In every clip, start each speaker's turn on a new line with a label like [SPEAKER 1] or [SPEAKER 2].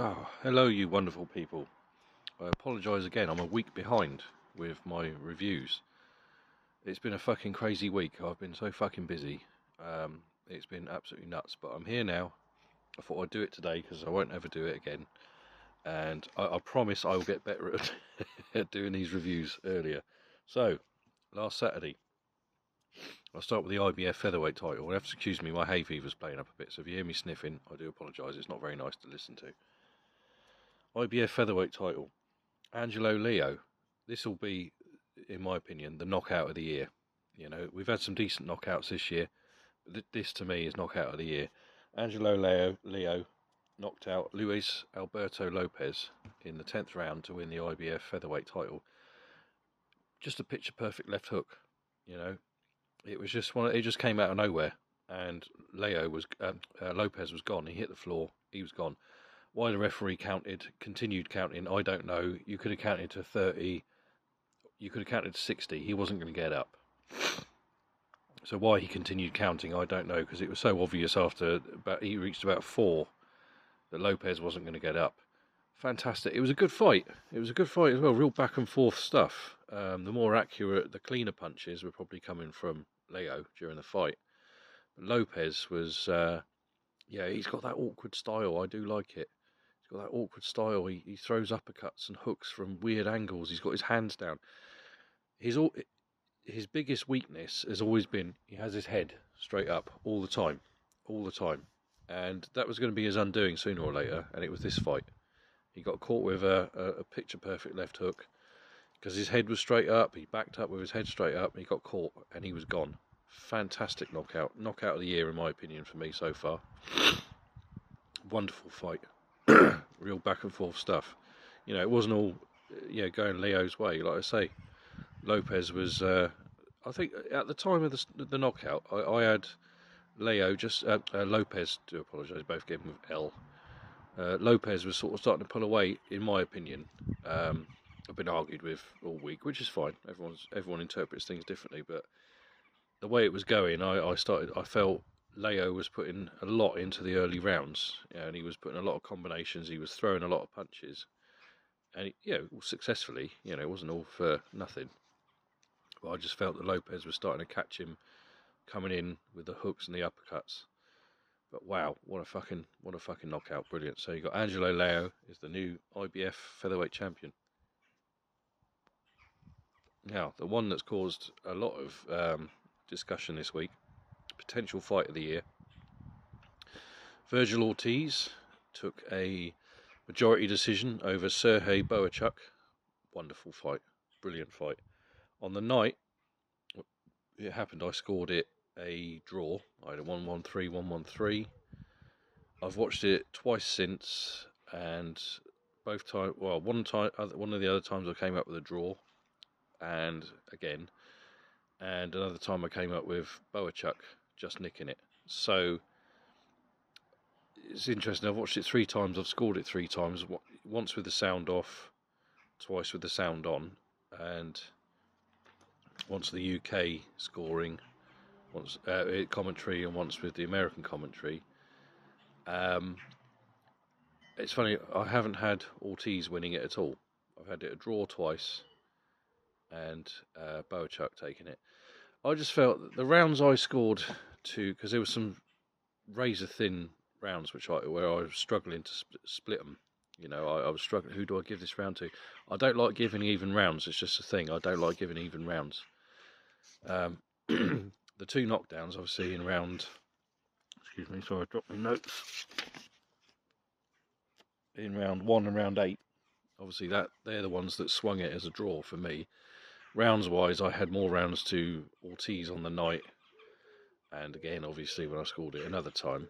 [SPEAKER 1] Oh, hello, you wonderful people. I apologise again, I'm a week behind with my reviews. It's been a fucking crazy week. I've been so fucking busy. It's been absolutely nuts, but I'm here now. I thought I'd do it today because I won't ever do it again. And I promise I will get better at doing these reviews earlier. So, last Saturday, I'll start with the IBF Featherweight title. You'll have to excuse me, my hay fever's playing up a bit, so if you hear me sniffing, I do apologise. It's not very nice to listen to. IBF Featherweight title. Angelo Leo. This will be, in my opinion, the knockout of the year. You know, we've had some decent knockouts this year, but this to me is knockout of the year. Angelo Leo knocked out Luis Alberto Lopez in the 10th round to win the IBF Featherweight title. Just a picture perfect left hook. You know, it was just it just came out of nowhere, and Lopez was gone. He hit the floor. He was gone. Why the referee continued counting, I don't know. You could have counted to 30. You could have counted to 60. He wasn't going to get up. So why he continued counting, I don't know, because it was so obvious after he reached about 4 that Lopez wasn't going to get up. Fantastic. It was a good fight. It was a good fight as well. Real back and forth stuff. The more accurate, the cleaner punches were probably coming from Leo during the fight. But Lopez was, he's got that awkward style. I do like it. He's got that awkward style. He throws uppercuts and hooks from weird angles. He's got his hands down. His biggest weakness has always been he has his head straight up all the time. And that was going to be his undoing sooner or later, and it was this fight. He got caught with a picture-perfect left hook because his head was straight up. He backed up with his head straight up, and he got caught, and he was gone. Fantastic knockout. Knockout of the year, in my opinion, for me so far. Wonderful fight. Real back-and-forth stuff. You know, it wasn't all going Leo's way. Like I say, Lopez was... I think at the time of the knockout, I had Leo Lopez, do apologise, both gave him with L. Lopez was sort of starting to pull away, in my opinion. I've been argued with all week, which is fine. Everyone interprets things differently, but the way it was going, I felt Leo was putting a lot into the early rounds, and he was putting a lot of combinations. He was throwing a lot of punches, and successfully. It wasn't all for nothing. But I just felt that Lopez was starting to catch him, coming in with the hooks and the uppercuts. But wow, what a fucking knockout! Brilliant. So you got Angelo Leo is the new IBF Featherweight champion. Now, the one that's caused a lot of discussion this week, potential fight of the year. Virgil Ortiz took a majority decision over Serhii Bohachuk. Wonderful fight, brilliant fight. On the night it happened, I scored it a draw. I had a 1-1-3, 1-1-3. I've watched it twice since, and both times, one of the other times I came up with a draw, and another time I came up with Bohachuk just nicking it. So it's interesting. I've watched it 3 times. I've scored it 3 times. Once with the sound off, twice with the sound on, and once the UK scoring, once commentary, and once with the American commentary. It's funny, I haven't had Ortiz winning it at all. I've had it a draw twice, and Bohachuk taking it. I just felt that the rounds I scored because there were some razor thin rounds where I was struggling to split them. I was struggling. Who do I give this round to? I don't like giving even rounds. It's just a thing. I don't like giving even rounds. The 2 knockdowns, obviously, in round... Excuse me, sorry, I dropped my notes. In round 1 and round 8, obviously they're the ones that swung it as a draw for me. Rounds-wise, I had more rounds to Ortiz on the night, and again, obviously, when I scored it another time,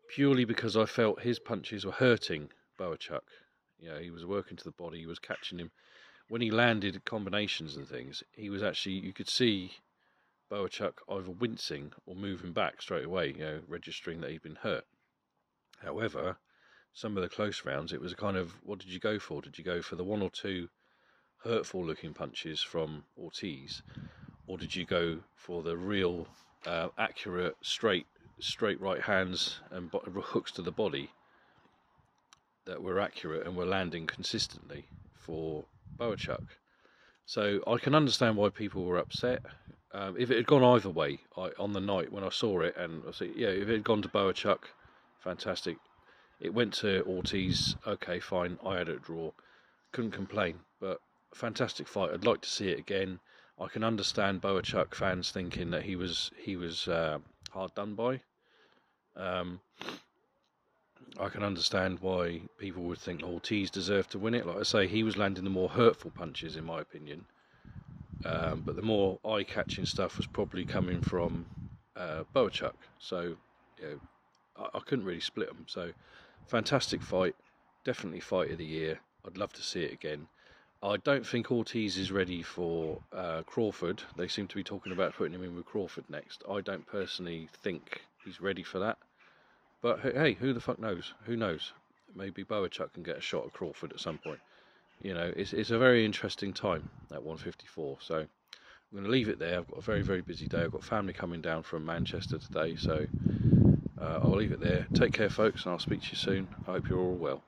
[SPEAKER 1] purely because I felt his punches were hurting Bohachuk. He was working to the body, he was catching him. When he landed combinations and things, he was actually, you could see Bohachuk either wincing or moving back straight away, registering that he'd been hurt. However, some of the close rounds, it was a kind of, what did you go for? Did you go for the 1 or 2 hurtful looking punches from Ortiz, or did you go for the real accurate straight right hands and hooks to the body? that were accurate and were landing consistently for Bohachuk. So I can understand why people were upset. If it had gone either way on the night when I saw it, and I see, yeah, if it had gone to Bohachuk, fantastic. It went to Ortiz, okay, fine. I had a draw, couldn't complain. But fantastic fight. I'd like to see it again. I can understand Bohachuk fans thinking that he was hard done by. I can understand why people would think Ortiz deserved to win it. Like I say, he was landing the more hurtful punches, in my opinion. But the more eye-catching stuff was probably coming from Bohachuk. So, you know, I couldn't really split them. So, fantastic fight. Definitely fight of the year. I'd love to see it again. I don't think Ortiz is ready for Crawford. They seem to be talking about putting him in with Crawford next. I don't personally think he's ready for that. But hey, who the fuck knows? Who knows? Maybe Bohachuk can get a shot at Crawford at some point. You know, it's a very interesting time at 154. So I'm going to leave it there. I've got a very, very busy day. I've got family coming down from Manchester today. So I'll leave it there. Take care, folks, and I'll speak to you soon. I hope you're all well.